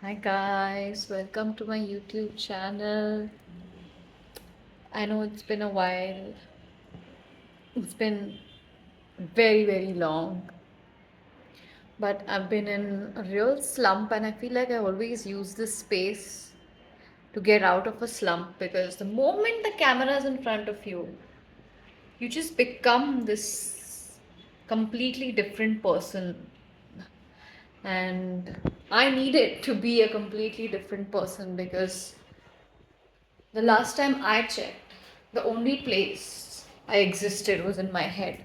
Hi guys, welcome to my YouTube channel. I know it's been a while. It's been very long, but I've been in a real slump and I feel like I always use this space to get out of a slump because the moment the camera is in front of you, you just become this completely different person. And I needed to be a completely different person because the last time I checked, the only place I existed was in my head.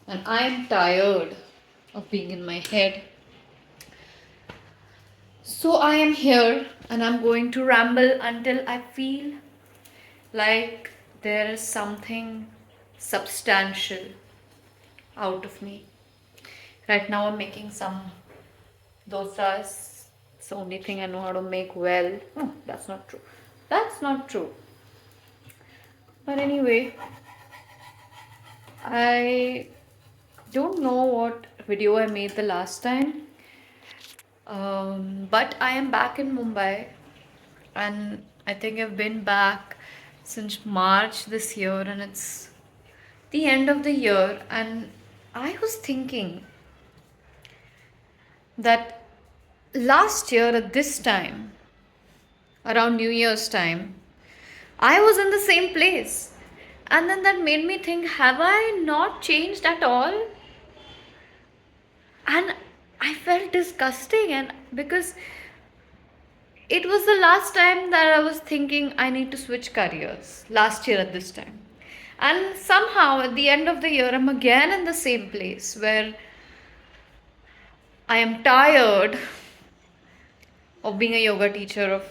And I am tired of being in my head. So I am here and I'm going to ramble until I feel like there is something substantial out of me. Right now I'm making some dosas. It's the only thing I know how to make well. Oh, that's not true. That's not true. But anyway, I don't know what video I made the last time, but I am back in Mumbai, and I think I've been back since March this year, and it's the end of the year. And I was thinking that last year at this time, around New Year's time, I was in the same place. And then that made me think, have I not changed at all? And I felt disgusting, and because it was the last time that I was thinking I need to switch careers last year at this time. And somehow at the end of the year, I'm again in the same place where I am tired of being a yoga teacher,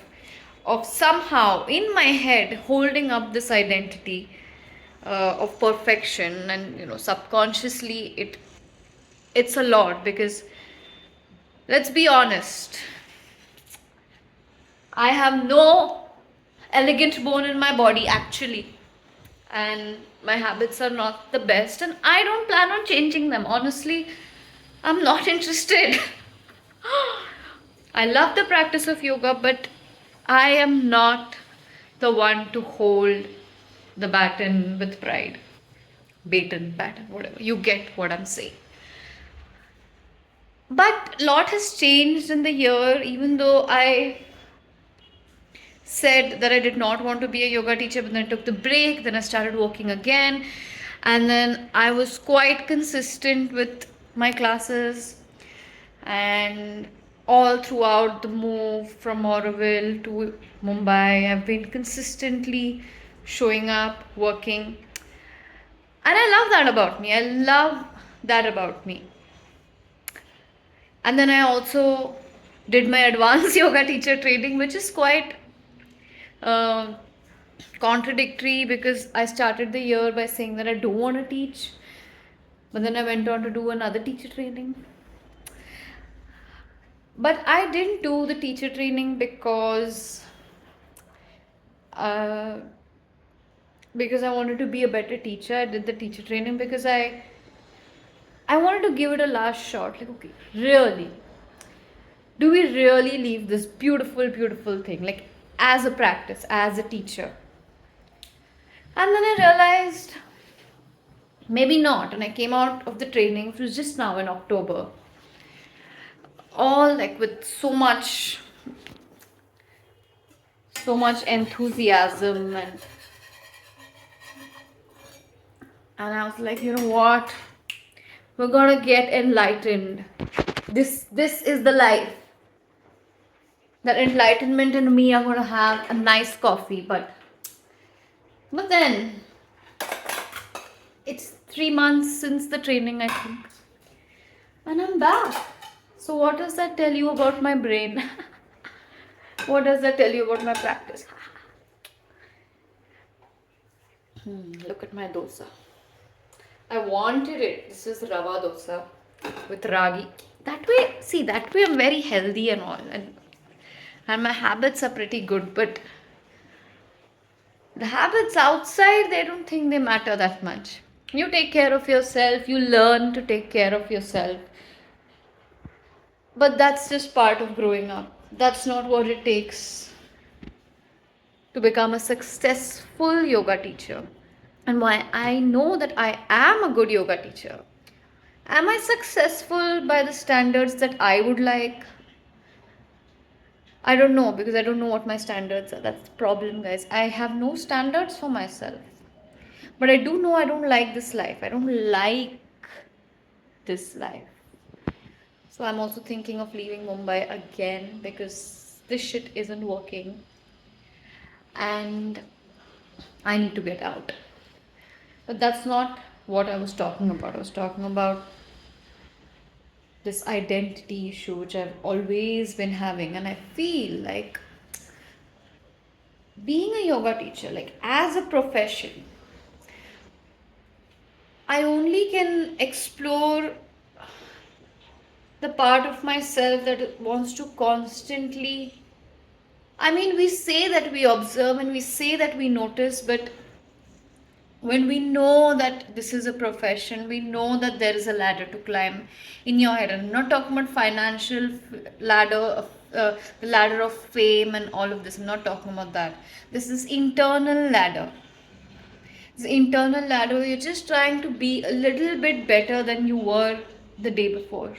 of somehow in my head holding up this identity of perfection, and subconsciously it's a lot because let's be honest, I have no elegant bone in my body actually, and my habits are not the best, and I don't plan on changing them. Honestly, I'm not interested. I love the practice of yoga, but I am not the one to hold the baton with pride. Baton, whatever. You get what I'm saying. But a lot has changed in the year, even though I said that I did not want to be a yoga teacher, but then I took the break, then I started working again, and then I was quite consistent with my classes, and all throughout the move from Auroville to Mumbai, I've been consistently showing up, working, and I love that about me. I love that about me. And then I also did my advanced yoga teacher training, which is quite uh, contradictory because I started the year by saying that I don't want to teach, but then I went on to do another teacher training. But I didn't do the teacher training uh, because I wanted to be a better teacher. I did the teacher training because I wanted to give it a last shot. Like, okay, really, do we really leave this beautiful thing, like as a practice, as a teacher? And then I realized maybe not. And I came out of the training, it was just now in October, all like with so much enthusiasm, and I was like, you know what, we're gonna get enlightened. This is the life. That enlightenment and me are gonna have a nice coffee. But then it's 3 months since the training, I think, and I'm back. So what does that tell you about my brain? What does that tell you about my practice? Look at my dosa. I wanted it. This is rava dosa with ragi. That way, see, that way I'm very healthy and all, and my habits are pretty good. But the habits outside, they don't think they matter that much. You take care of yourself. You learn to take care of yourself. But that's just part of growing up. That's not what it takes to become a successful yoga teacher. And why I know that I am a good yoga teacher. Am I successful by the standards that I would like? I don't know, because I don't know what my standards are. That's the problem, guys. I have no standards for myself. But I do know I don't like this life. I don't like this life. So I'm also thinking of leaving Mumbai again because this shit isn't working and I need to get out. But that's not what I was talking about. I was talking about this identity issue which I've always been having, and I feel like being a yoga teacher, like as a profession, I only can explore the part of myself that wants to constantly. I mean, we say that we observe and we say that we notice, but when we know that this is a profession, we know that there is a ladder to climb in your head. I'm not talking about financial ladder of the ladder of fame and all of this. I'm not talking about that. This is internal ladder. This internal ladder. You're just trying to be a little bit better than you were the day before.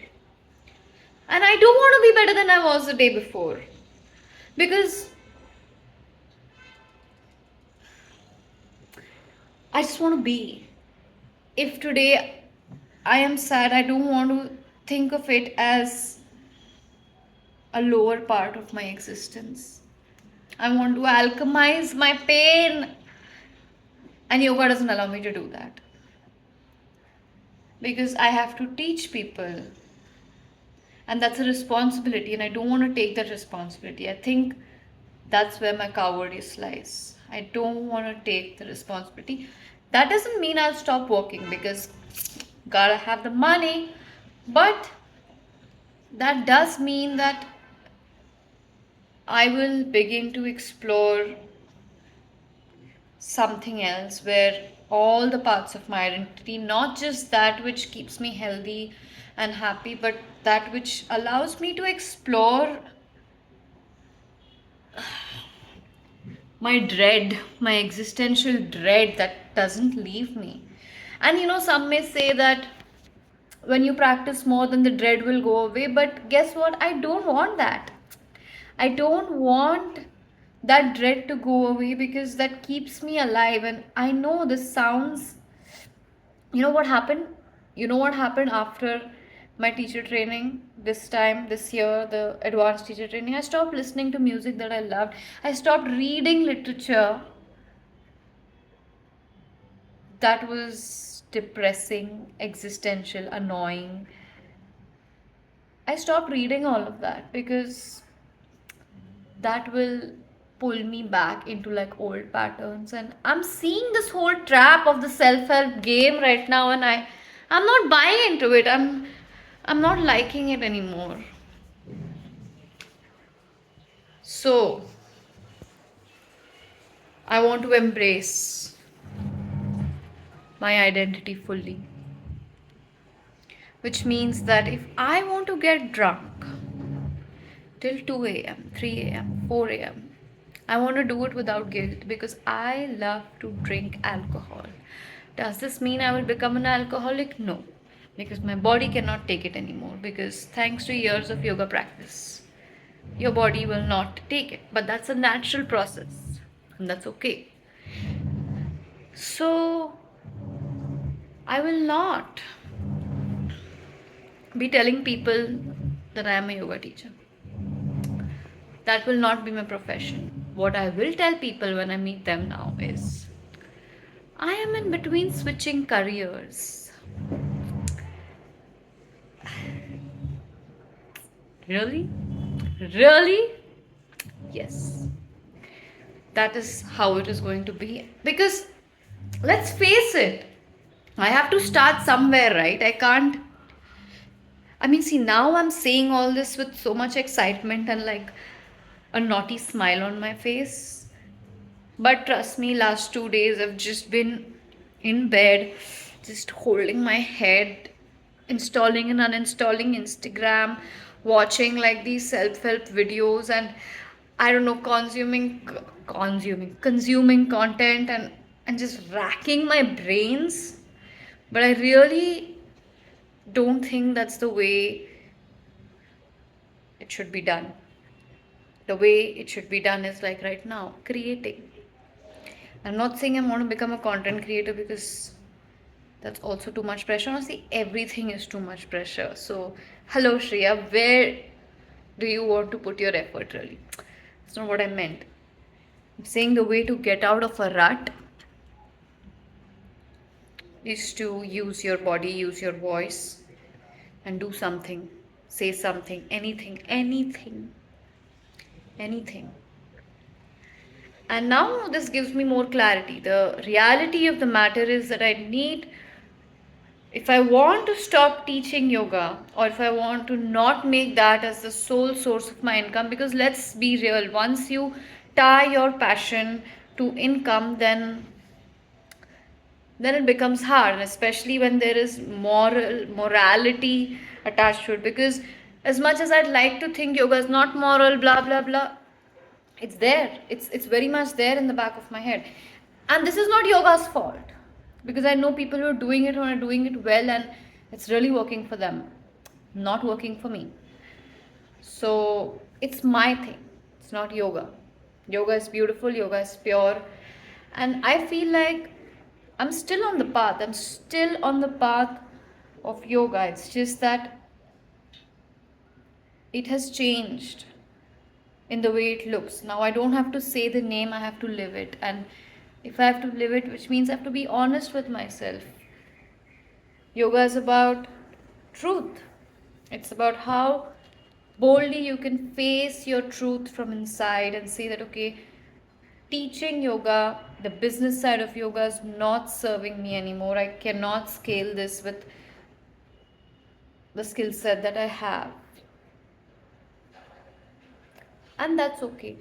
And I don't want to be better than I was the day before, because I just want to be. If today I am sad, I don't want to think of it as a lower part of my existence. I want to alchemize my pain, and yoga doesn't allow me to do that because I have to teach people, and that's a responsibility, and I don't want to take that responsibility. I think that's where my cowardice lies. I don't want to take the responsibility. That doesn't mean I'll stop working, because gotta have the money, but that does mean that I will begin to explore something else where all the parts of my identity, not just that which keeps me healthy and happy, but that which allows me to explore my dread, my existential dread that doesn't leave me. And some may say that when you practice more, then the dread will go away. But guess what? I don't want that. I don't want that dread to go away, because that keeps me alive. And I know this sounds, you know what happened? You know what happened after my teacher training this year, the advanced teacher training? I stopped listening to music that I loved. I stopped reading literature that was depressing, existential, annoying. I stopped reading all of that because that will pull me back into like old patterns, and I'm seeing this whole trap of the self-help game right now, and I'm not buying into it. I'm not liking it anymore. So I want to embrace my identity fully, which means that if I want to get drunk till 2 a.m., 3 a.m., 4 a.m., I want to do it without guilt, because I love to drink alcohol. Does this mean I will become an alcoholic? No, because my body cannot take it anymore, because thanks to years of yoga practice, your body will not take it. But that's a natural process, and that's okay. So I will not be telling people that I am a yoga teacher. That will not be my profession. What I will tell people when I meet them now is, I am in between switching careers. Really? Really? Yes. That is how it is going to be. Because let's face it, I have to start somewhere, right? I can't. I mean, see, now I'm saying all this with so much excitement and like a naughty smile on my face. But trust me, last 2 days I've just been in bed, just holding my head, installing and uninstalling Instagram, watching like these self-help videos, and I don't know, consuming content, and just racking my brains. But I really don't think that's the way it should be done. The way it should be done is like right now, creating. I'm not saying I want to become a content creator because that's also too much pressure. Honestly, everything is too much pressure. So, hello Shreya, where do you want to put your effort really? That's not what I meant. I'm saying the way to get out of a rut is to use your body, use your voice, and do something, say something, anything. And now this gives me more clarity. The reality of the matter is that if I want to stop teaching yoga, or if I want to not make that as the sole source of my income, because let's be real, once you tie your passion to income, then it becomes hard, and especially when there is morality attached to it. Because as much as I'd like to think yoga is not moral, blah blah blah, it's there. It's very much there in the back of my head. And this is not yoga's fault, because I know people who are doing it, who are doing it well, and it's really working for them, not working for me. So it's my thing, it's not yoga. Yoga is beautiful, yoga is pure, and I feel like I'm still on the path. I'm still on the path of yoga. It's just that it has changed in the way it looks. Now I don't have to say the name, I have to live it. And if I have to live it, which means I have to be honest with myself. Yoga is about truth. It's about how boldly you can face your truth from inside and say that, okay, teaching yoga, the business side of yoga is not serving me anymore. I cannot scale this with the skill set that I have. And that's okay.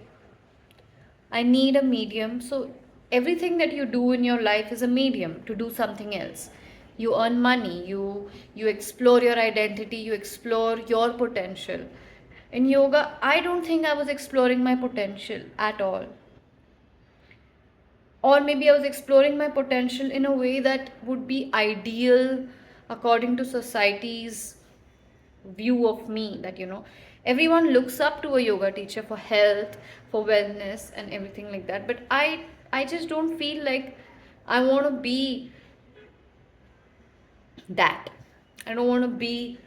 I need a medium. So everything that you do in your life is a medium to do something else. You earn money, you explore your identity, you explore your potential. In yoga, I don't think I was exploring my potential at all. Or maybe I was exploring my potential in a way that would be ideal according to society's view of me, that everyone looks up to a yoga teacher for health, for wellness, and everything like that. But I just don't feel like I want to be that. I don't want to be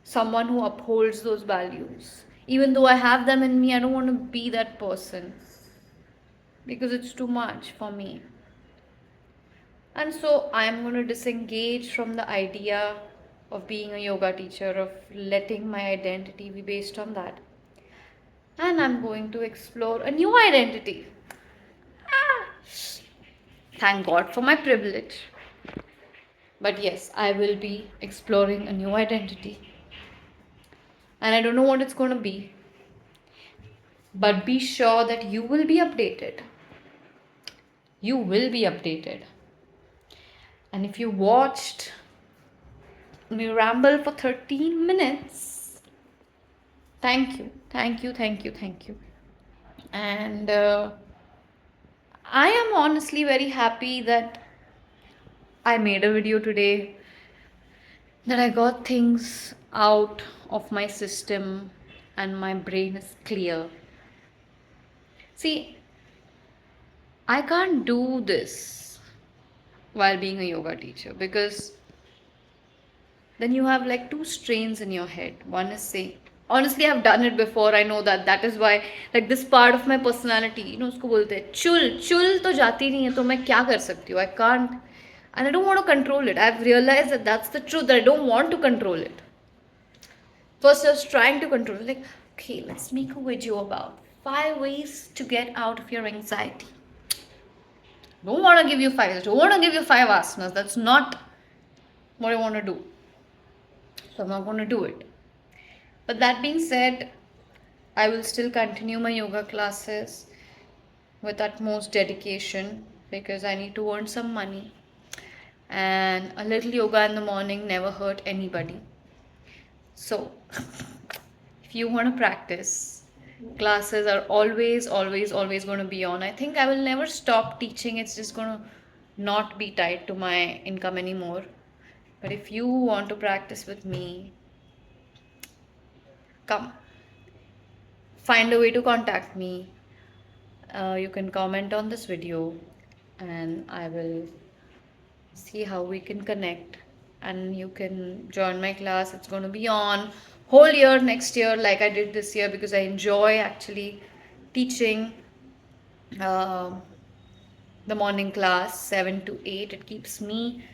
someone who upholds those values. Even though I have them in me, I don't want to be that person, because it's too much for me. And so I'm going to disengage from the idea of being a yoga teacher, of letting my identity be based on that. And I'm going to explore a new identity. Thank God for my privilege. But yes, I will be exploring a new identity. And I don't know what it's going to be. But be sure that you will be updated. You will be updated. And if you watched me ramble for 13 minutes, thank you. And I am honestly very happy that I made a video today, that I got things out of my system and my brain is clear. See, I can't do this while being a yoga teacher, because then you have like two strains in your head. One is saying, honestly, I've done it before. I know that is why, like, this part of my personality, उसको बोलते हैं चुल तो जाती नहीं है, तो मैं क्या कर सकती हूँ? I can't, and I don't want to control it. I've realized that that's the truth, that I don't want to control it. First I was trying to control it, like, okay, let's make a video about 5 ways to get out of your anxiety. Don't want to give you 5, don't want to give you 5 asanas. That's not what I want to do. So I'm not going to do it. But that being said, I will still continue my yoga classes with utmost dedication, because I need to earn some money. And a little yoga in the morning never hurt anybody. So if you want to practice, classes are always, always, always going to be on. I think I will never stop teaching. It's just going to not be tied to my income anymore. But if you want to practice with me, come. Find a way to contact me. You can comment on this video and I will see how we can connect, and you can join my class. It's going to be on whole year next year like I did this year, because I enjoy actually teaching uh, the morning class 7 to 8. It keeps me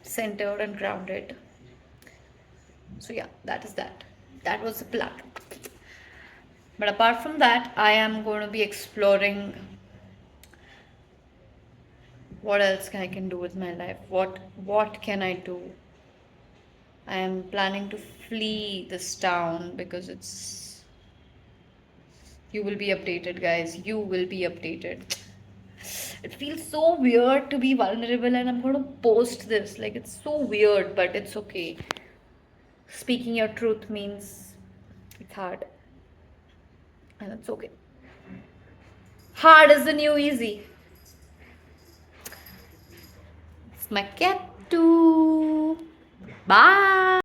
centered and grounded. So yeah, that was the plan. But apart from that, I am going to be exploring what else I can do with my life. What can I do? I am planning to flee this town because it's. You will be updated, guys. You will be updated. It feels so weird to be vulnerable, and I'm going to post this. Like, it's so weird, but it's okay. Speaking your truth means it's hard, and it's okay. Hard is the new easy. It's my cat too. Bye.